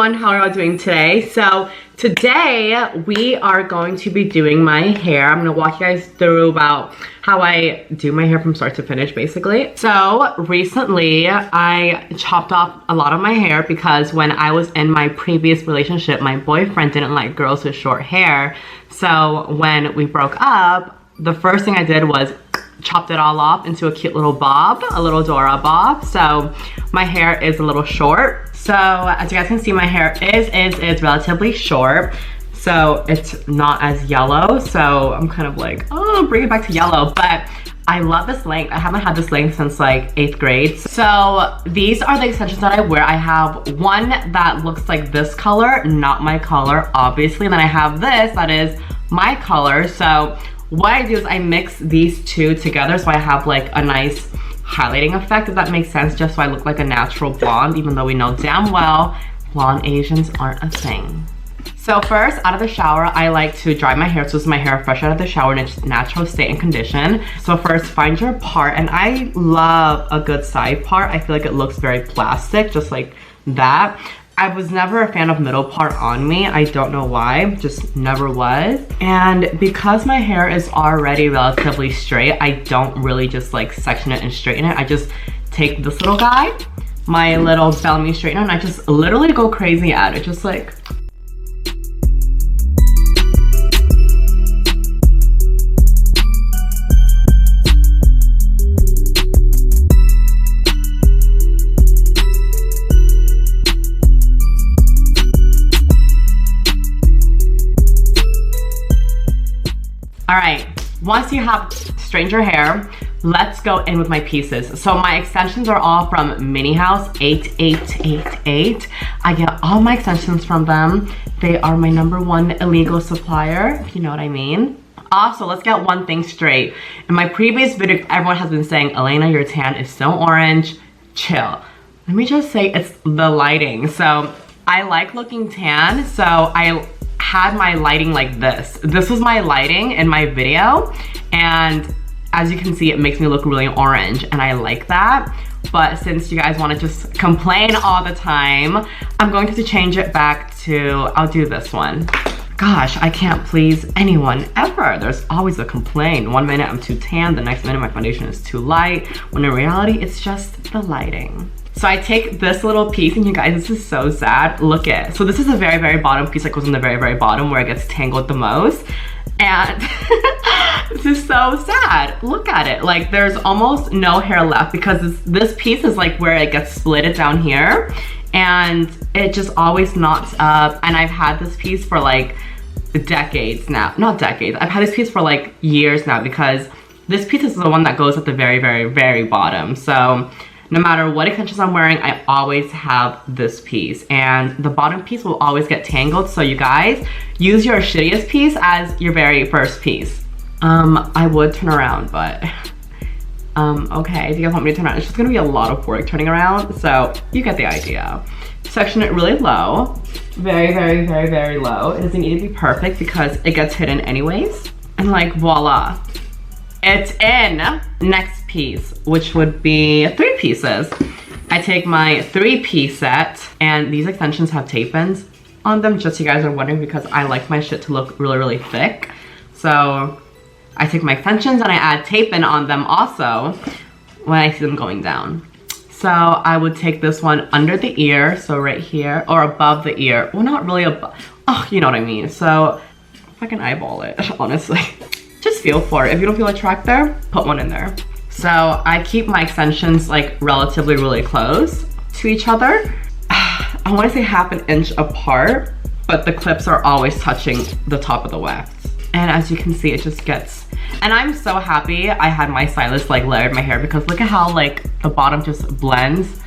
everyone, how are y'all doing today? So today we are going to be doing my hair. I'm gonna walk you guys through about how I do my hair from start to finish, basically. So recently I chopped off a lot of my hair because when I was in my previous relationship, my boyfriend didn't like girls with short hair. So when we broke up, the first thing I did was chopped it all off into a cute little bob, a little Dora bob. So my hair is a little short. So as you guys can see, my hair is relatively short. So it's not as yellow. So I'm kind of like, oh, bring it back to yellow. But I love this length. I haven't had this length since like 8th grade. So these are the extensions that I wear. I have one that looks like this color, not my color, obviously. And then I have this that is my color. So what I do is I mix these two together so I have like a nice highlighting effect, if that makes sense, just so I look like a natural blonde, even though we know damn well blonde Asians aren't a thing. So first, out of the shower, I like to dry my hair. So this is my hair fresh out of the shower in its natural state and condition. So first, find your part, and I love a good side part. I feel like it looks very plastic, just like that. I was never a fan of middle part on me. I don't know why, just never was. And because my hair is already relatively straight, I don't really just like section it and straighten it. I just take this little guy, my little Bellamy straightener, and I just literally go crazy at it, just like. All right, once you have straightened your hair, let's go in with my pieces. So my extensions are all from Mini House 8888. I get all my extensions from them. They are my #1 illegal supplier, if you know what I mean. Also, let's get one thing straight. In my previous video, everyone has been saying, Elena, your tan is so orange. Chill. Let me just say it's the lighting. So I like looking tan, so I had my lighting like this. This was my lighting in my video, and as you can see, it makes me look really orange, and I like that. But since you guys want to just complain all the time, I'm going to change it back to, I'll do this one. Gosh, I can't please anyone ever. There's always a complaint. One minute I'm too tan, the next minute my foundation is too light, when in reality, it's just the lighting. So I take this little piece, and you guys, this is so sad. Look at, so this is the very, very bottom piece that goes in the very, very bottom where it gets tangled the most. And this is so sad. Look at it. Like there's almost no hair left because this piece is like where it gets splitted down here. And it just always knots up. And I've had this piece for like decades now. Not decades. I've had this piece for like years now because this piece is the one that goes at the very, very, very bottom. So no matter what extensions I'm wearing, I always have this piece. And the bottom piece will always get tangled. So you guys, use your shittiest piece as your very first piece. I would turn around, but okay, if you guys want me to turn around, it's just gonna be a lot of work turning around. So you get the idea. Section it really low. Very, very, very, very low. It doesn't need to be perfect because it gets hidden anyways. And like, voila. It's in. Next piece, which would be 3 pieces. I take my 3-piece set, and these extensions have tape-ins on them, just so you guys are wondering, because I like my shit to look really, really thick. So I take my extensions and I add tape-in on them also when I see them going down. So I would take this one under the ear, so right here, or above the ear. Well, not really above. Oh, you know what I mean. So if I can eyeball it, honestly. Just feel for it. If you don't feel a track there, put one in there. So I keep my extensions like relatively really close to each other. I want to say half an inch apart, but the clips are always touching the top of the weft. And as you can see, it just gets, and I'm so happy I had my stylist like layered my hair because look at how like the bottom just blends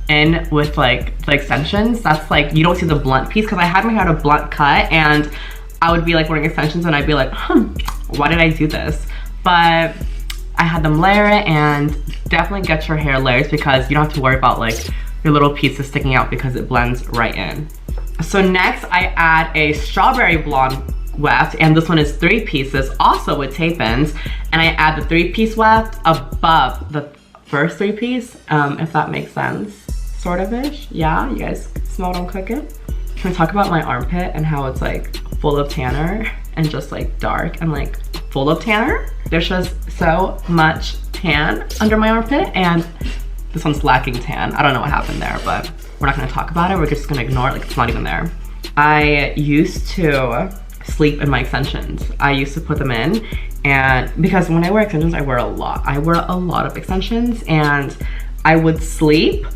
in with like the extensions. That's like, you don't see the blunt piece because I had my hair at a blunt cut and I would be like wearing extensions and I'd be like, why did I do this? But I had them layer it, and definitely get your hair layers because you don't have to worry about like your little pieces sticking out because it blends right in. So next I add a strawberry blonde weft, and this one is 3 pieces also with tape-ins, and I add the 3-piece weft above the first 3-piece, if that makes sense, sort of ish. Yeah, you guys smell what I'm cooking? Can we talk about my armpit and how it's like full of tanner and just like dark and like full of tanner? There's just so much tan under my armpit, and this one's lacking tan. I don't know what happened there, but we're not gonna talk about it. We're just gonna ignore it like it's not even there. I used to sleep in my extensions. I used to put them in, and because when I wear extensions, I wear a lot. I wear a lot of extensions, and I would sleep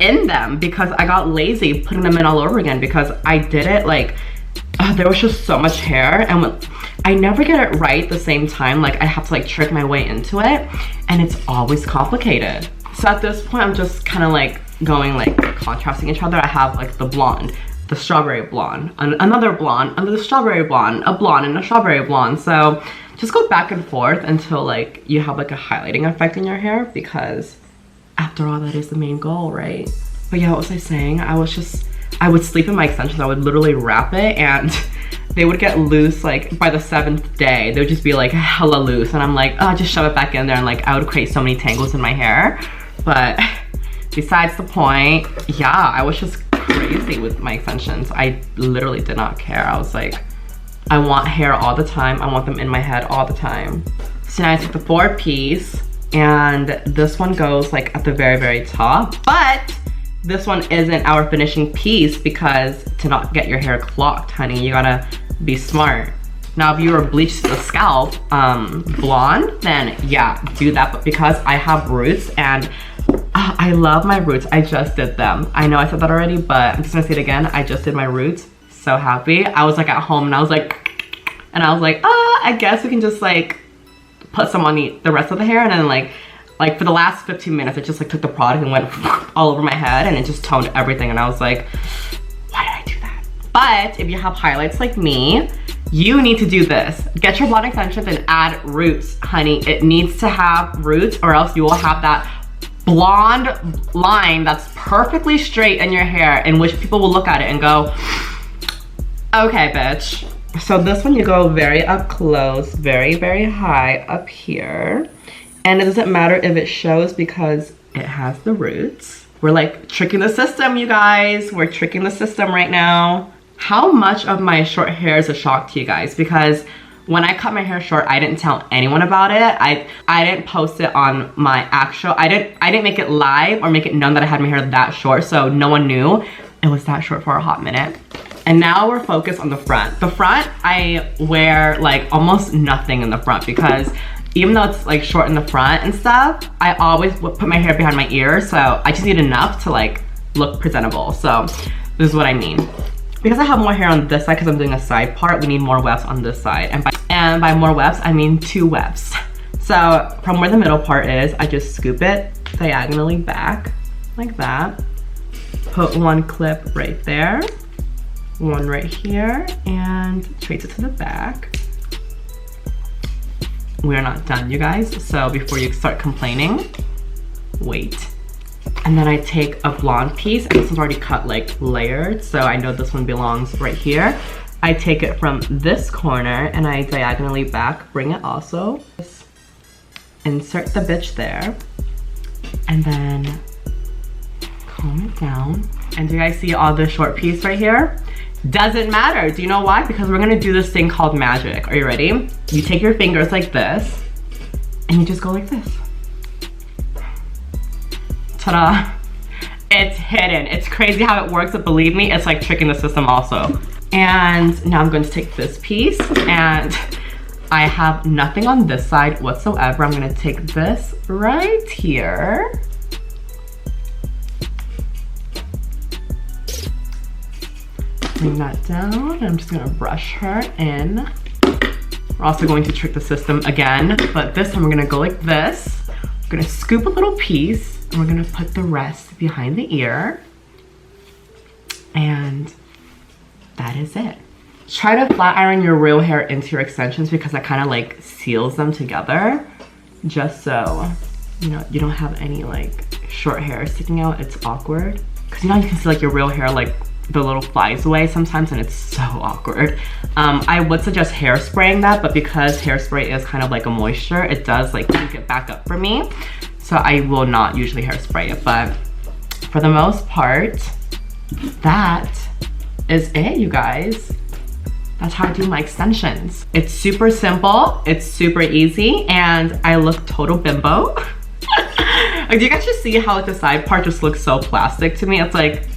in them because I got lazy putting them in all over again because I did it like, there was just so much hair, and when, I never get it right the same time. Like I have to like trick my way into it, and it's always complicated. So at this point, I'm just kind of like going like contrasting each other. I have like the blonde, the strawberry blonde, another blonde, under the strawberry blonde, a blonde and a strawberry blonde. So just go back and forth until like you have like a highlighting effect in your hair, because after all, that is the main goal, right? But yeah, what was I saying? I would sleep in my extensions. I would literally wrap it, and they would get loose like by the 7th day. They would just be like hella loose, and I'm like, oh, just shove it back in there, and like I would create so many tangles in my hair. But besides the point, yeah, I was just crazy with my extensions. I literally did not care. I was like, I want hair all the time. I want them in my head all the time. So now I took the 4-piece, and this one goes like at the very, very top, but this one isn't our finishing piece because to not get your hair clogged, honey, you gotta be smart. Now, if you were bleached to the scalp, blonde, then yeah, do that. But because I have roots, and I love my roots, I just did them. I know I said that already, but I'm just gonna say it again. I just did my roots. So happy. I was like at home, and I was like, I guess we can just like put some on the rest of the hair, and then like for the last 15 minutes, I just like took the product and went all over my head, and it just toned everything. And I was like, why did I do that? But if you have highlights like me, you need to do this. Get your blonde extensions and add roots, honey. It needs to have roots, or else you will have that blonde line that's perfectly straight in your hair, in which people will look at it and go, okay, bitch. So this one, you go very up close, very, very high up here. And it doesn't matter if it shows because it has the roots. We're like tricking the system, you guys. We're tricking the system right now. How much of my short hair is a shock to you guys? Because when I cut my hair short, I didn't tell anyone about it. I didn't post it on my actual, I didn't make it live or make it known that I had my hair that short, so no one knew it was that short for a hot minute. And now we're focused on the front. The front, I wear like almost nothing in the front because even though it's like short in the front and stuff, I always put my hair behind my ears, so I just need enough to like look presentable. So this is what I mean. Because I have more hair on this side because I'm doing a side part, we need more wefts on this side. And by more wefts, I mean 2 wefts. So from where the middle part is, I just scoop it diagonally back like that. Put 1 clip right there, 1 right here, and trace it to the back. We're not done, you guys. So before you start complaining, wait. And then I take a blonde piece, and this one's already cut like layered, so I know this one belongs right here. I take it from this corner and I diagonally back, bring it also. Just insert the bitch there, and then comb it down. And do you guys see all this short piece right here? Doesn't matter. Do you know why? Because we're gonna do this thing called magic. Are you ready? You take your fingers like this, and you just go like this. Ta-da. It's hidden. It's crazy how it works, but believe me, it's like tricking the system also. And now I'm going to take this piece, and I have nothing on this side whatsoever. I'm gonna take this right here. Bring that down, and I'm just gonna brush her in. We're also going to trick the system again, but this time we're gonna go like this. We're gonna scoop a little piece, and we're gonna put the rest behind the ear. And that is it. Try to flat iron your real hair into your extensions because that kind of like seals them together. Just so, you know, you don't have any like short hair sticking out. It's awkward. Cause you know, you can see like your real hair, like the little flies away sometimes, and it's so awkward. I would suggest hairspraying that, but because hairspray is kind of like a moisture, it does like keep it back up for me. So I will not usually hairspray it, but for the most part, that is it, you guys. That's how I do my extensions. It's super simple, it's super easy, and I look total bimbo. Like, do you guys just see how like the side part just looks so plastic to me? It's like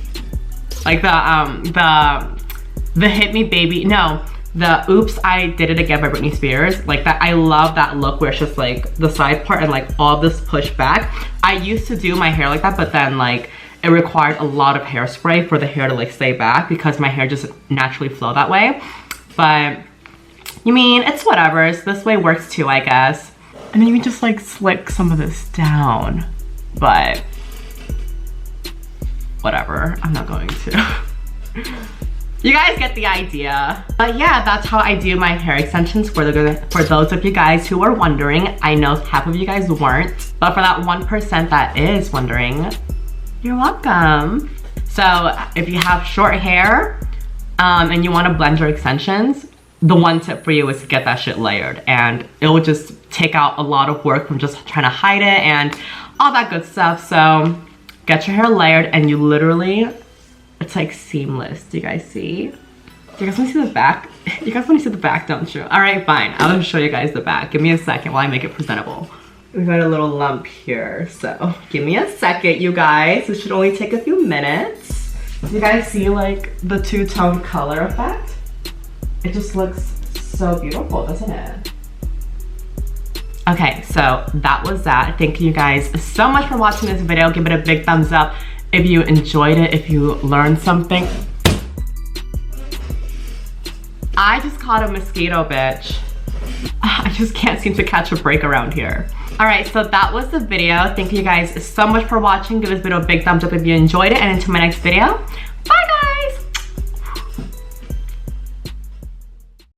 the Hit Me Baby, no, the Oops, I Did It Again by Britney Spears. Like that, I love that look where it's just like the side part and like all this push back. I used to do my hair like that, but then like it required a lot of hairspray for the hair to like stay back because my hair just naturally flow that way. But you mean, it's whatever. So this way works too, I guess. And then you can just like slick some of this down, but whatever, I'm not going to. You guys get the idea. But yeah, that's how I do my hair extensions for those of you guys who are wondering. I know half of you guys weren't, but for that 1% that is wondering, you're welcome. So if you have short hair and you want to blend your extensions, the one tip for you is to get that shit layered, and it will just take out a lot of work from just trying to hide it and all that good stuff. So get your hair layered and you literally, it's like seamless. Do you guys see? Do you guys want to see the back? You guys want to see the back, don't you? All right, fine. I'll show you guys the back. Give me a second while I make it presentable. We got a little lump here, so give me a second, you guys. This should only take a few minutes. Do you guys see like the two-tone color effect? It just looks so beautiful, doesn't it? Okay, so that was that. Thank you guys so much for watching this video. Give it a big thumbs up if you enjoyed it, if you learned something. I just caught a mosquito, bitch. I just can't seem to catch a break around here. All right, so that was the video. Thank you guys so much for watching. Give this video a big thumbs up if you enjoyed it, and until my next video,